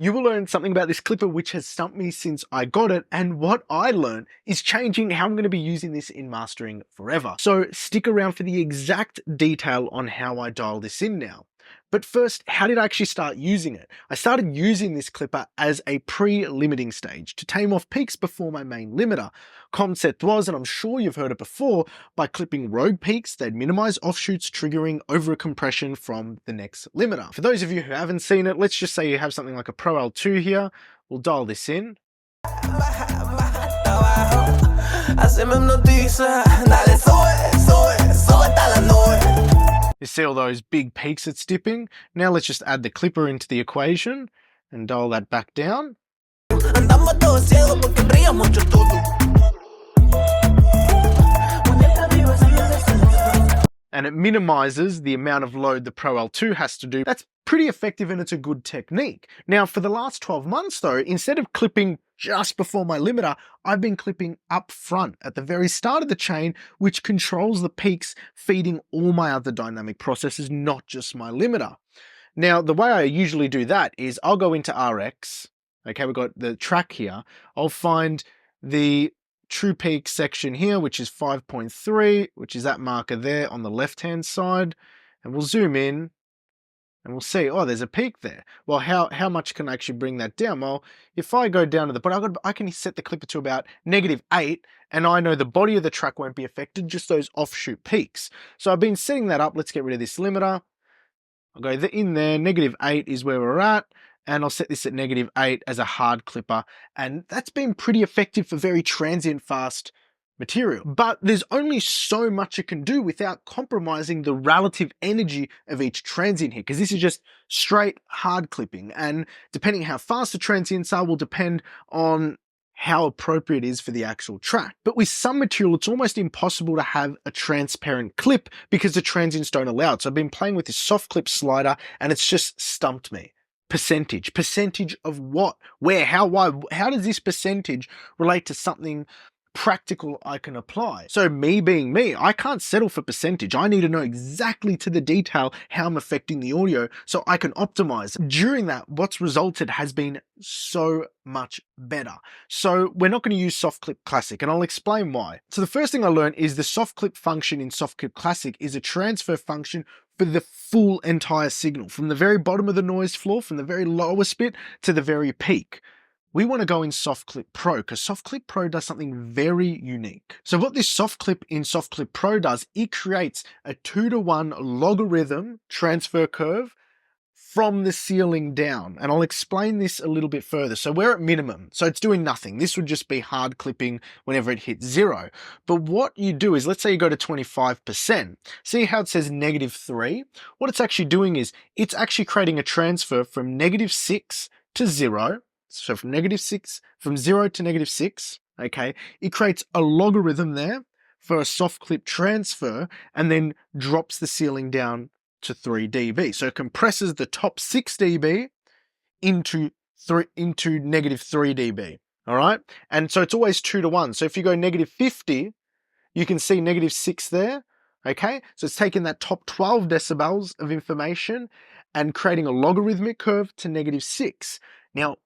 You will learn something about this clipper which has stumped me since I got it, and what I learned is changing how I'm going to be using this in mastering forever. So stick around for the exact detail on how I dial this in now. But first, how did I actually start using it? I started using this clipper as a pre-limiting stage to tame off peaks before my main limiter. Concept was, and I'm sure you've heard it before, by clipping rogue peaks, they'd minimize offshoots, triggering over compression from the next limiter. For those of you who haven't seen it, let's just say you have something like a Pro L2 here. We'll dial this in. You see all those big peaks it's dipping? Now let's just add the clipper into the equation and dial that back down. And it minimizes the amount of load the Pro L2 has to do. That's pretty effective and it's a good technique. Now for the last 12 months though, instead of clipping just before my limiter, I've been clipping up front at the very start of the chain, which controls the peaks, feeding all my other dynamic processes, not just my limiter. Now, the way I usually do that is I'll go into RX. Okay, we've got the track here. I'll find the true peak section here, which is 5.3, which is that marker there on the left-hand side. And we'll zoom in. And we'll see, oh, there's a peak there. Well, how much can I actually bring that down? Well, if I go down to the bottom, I can set the clipper to about -8, and I know the body of the track won't be affected, just those offshoot peaks. So I've been setting that up. Let's get rid of this limiter. I'll go in there, -8 is where we're at, and I'll set this at -8 as a hard clipper. And that's been pretty effective for very transient fast material. But there's only so much it can do without compromising the relative energy of each transient here, because this is just straight hard clipping, and depending how fast the transients are will depend on how appropriate it is for the actual track. But with some material, it's almost impossible to have a transparent clip because the transients don't allow it. So I've been playing with this soft clip slider and it's just stumped me. Percentage of what, where, how, why? How does this percentage relate to something practical I can apply? So me being me, I can't settle for percentage. I need to know exactly to the detail how I'm affecting the audio so I can optimize. During that, what's resulted has been so much better. So we're not going to use Soft Clip Classic, and I'll explain why. So the first thing I learned is the Soft Clip function in Soft Clip Classic is a transfer function for the full entire signal, from the very bottom of the noise floor, from the very lowest bit to the very peak. We want to go in Soft Clip Pro because Soft Clip Pro does something very unique. So what this Soft Clip in Soft Clip Pro does, it creates a 2-to-1 logarithm transfer curve from the ceiling down. And I'll explain this a little bit further. So we're at minimum, so it's doing nothing. This would just be hard clipping whenever it hits 0. But what you do is, let's say you go to 25%. See how it says -3? What it's actually doing is, it's actually creating a transfer from -6 to 0. So from from 0 to -6, okay, it creates a logarithm there for a soft clip transfer and then drops the ceiling down to 3 dB. So it compresses the top 6 dB into -3 dB, all right? And so it's always 2-to-1. So if you go -50, you can see -6 there, okay? So it's taking that top 12 decibels of information and creating a logarithmic curve to -6. Now,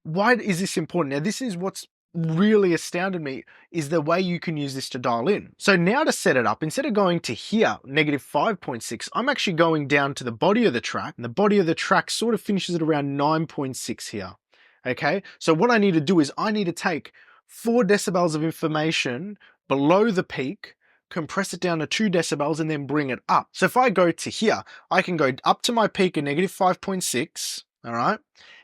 why is this important? Now, this is what's really astounded me, is the way you can use this to dial in. So now to set it up, instead of going to here, -5.6, I'm actually going down to the body of the track, and the body of the track sort of finishes at around 9.6 here. Okay, so what I need to do is I need to take 4 decibels of information below the peak, compress it down to 2 decibels, and then bring it up. So if I go to here, I can go up to my peak at -5.6, all right?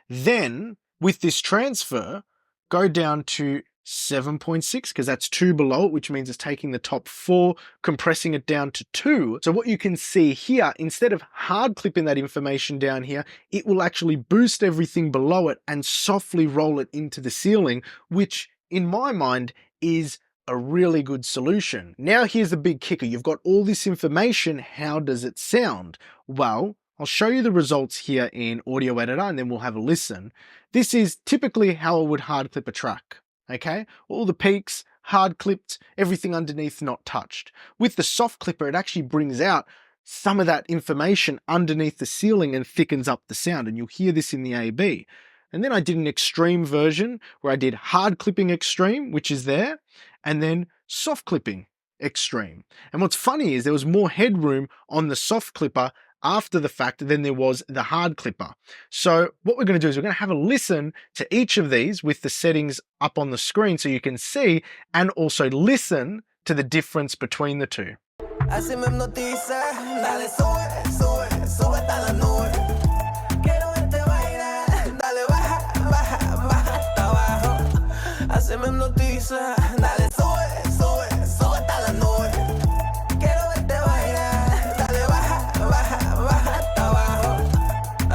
Then with this transfer, go down to 7.6 because that's 2 below it, which means it's taking the top 4, compressing it down to 2. So what you can see here, instead of hard clipping that information down here, it will actually boost everything below it and softly roll it into the ceiling, which in my mind is a really good solution. Now here's the big kicker. You've got all this information. How does it sound? Well, I'll show you the results here in Audio Editor and then we'll have a listen. This is typically how I would hard clip a track, okay? All the peaks, hard clipped, everything underneath not touched. With the soft clipper, it actually brings out some of that information underneath the ceiling and thickens up the sound, and you'll hear this in the AB. And then I did an extreme version where I did hard clipping extreme, which is there, and then soft clipping extreme. And what's funny is there was more headroom on the soft clipper after the fact than there was the hard clipper. So what we're going to do is we're going to have a listen to each of these with the settings up on the screen so you can see and also listen to the difference between the two. Así me hipnotiza, dale sube, sube, sube hasta la nube. Quiero verte bailar, dale baja, baja, baja hasta abajo. Así me hipnotiza, dale sube, sube, sube hasta la nube. Quiero verte bailar, dale baja, baja, baja hasta abajo.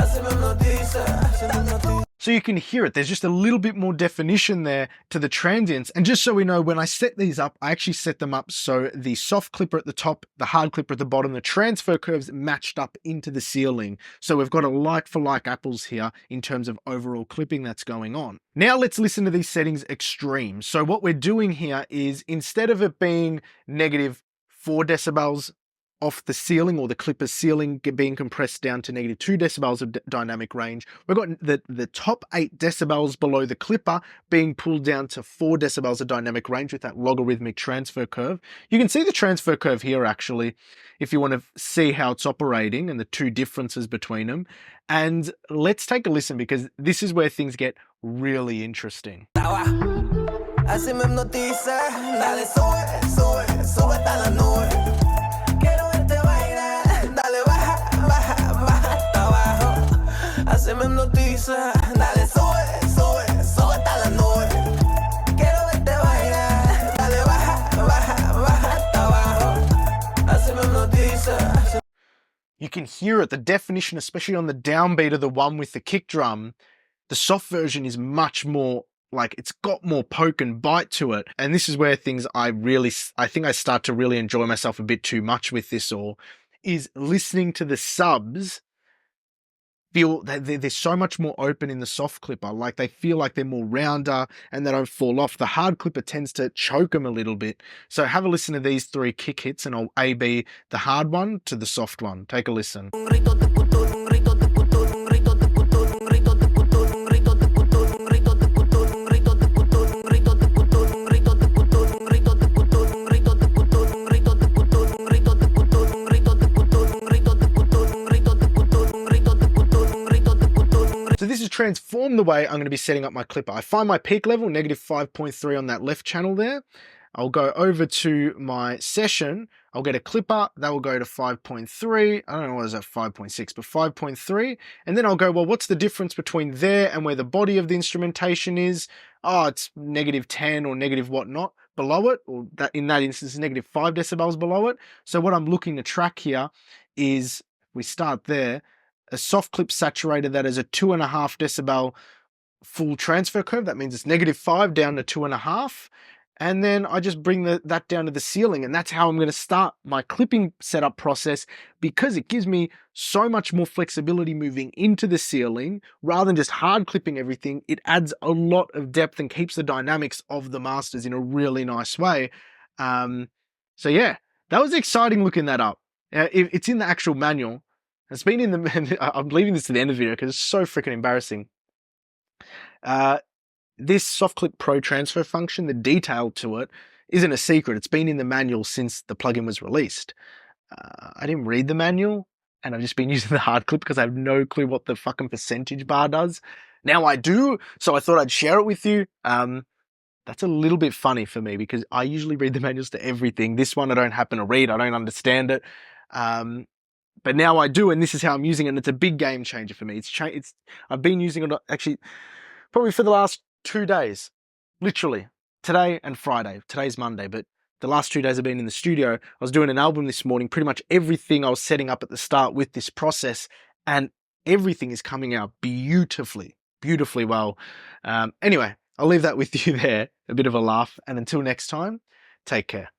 Así me hipnotiza, así me hipnotiza. So you can hear it. There's just a little bit more definition there to the transients. And just so we know, when I set these up, I actually set them up so the soft clipper at the top, the hard clipper at the bottom, the transfer curves matched up into the ceiling. So we've got a like for like apples here in terms of overall clipping that's going on. Now let's listen to these settings extreme. So what we're doing here is instead of it being -4 decibels off the ceiling or the clipper's ceiling being compressed down to -2 decibels of dynamic range, we've got the top 8 decibels below the clipper being pulled down to 4 decibels of dynamic range with that logarithmic transfer curve. You can see the transfer curve here actually, if you want to see how it's operating and the two differences between them. And let's take a listen because this is where things get really interesting. Así me hipnotiza, dale sube, sube, sube hasta la nube. Se me hipnotiza, dale sube, sube, sube hasta la nube. Quiero verte bailar, dale baja, baja, baja hasta abajo. Así me hipnotiza. You can hear it, the definition, especially on the downbeat of the one with the kick drum. The soft version is much more like it's got more poke and bite to it. And this is where things I think I start to really enjoy myself a bit too much with this all, is listening to the subs feel that they're so much more open in the soft clipper. Like they feel like they're more rounder and they don't fall off. The hard clipper tends to choke them a little bit. So have a listen to these 3 kick hits and I'll A-B the hard one to the soft one. Take a listen. So this has transformed the way I'm going to be setting up my clipper. I find my peak level, -5.3 on that left channel there. I'll go over to my session. I'll get a clipper. That will go to 5.3. I don't know what is that, 5.6, but 5.3. And then I'll go, well, what's the difference between there and where the body of the instrumentation is? Oh, it's -10 or negative whatnot below it, or that in that instance, -5 decibels below it. So what I'm looking to track here is, we start there, a soft clip saturated that is a 2.5 decibel full transfer curve. That means it's -5 down to 2.5. And then I just bring that down to the ceiling. And that's how I'm going to start my clipping setup process, because it gives me so much more flexibility moving into the ceiling rather than just hard clipping everything. It adds a lot of depth and keeps the dynamics of the masters in a really nice way. So yeah, that was exciting looking that up. It's in the actual manual. It's been in the, I'm leaving this to the end of the video because it's so freaking embarrassing. This Soft Clip Pro transfer function, the detail to it, isn't a secret. It's been in the manual since the plugin was released. I didn't read the manual, and I've just been using the hard clip because I have no clue what the fucking percentage bar does. Now I do, so I thought I'd share it with you. That's a little bit funny for me because I usually read the manuals to everything. This one I don't happen to read. I don't understand it. But now I do, and this is how I'm using it, and it's a big game changer for me. I've been using it actually probably for the last 2 days, literally, today and Friday. Today's Monday, but the last 2 days I've been in the studio. I was doing an album this morning, pretty much everything I was setting up at the start with this process, and everything is coming out beautifully well. Anyway, I'll leave that with you there, a bit of a laugh, and until next time, take care.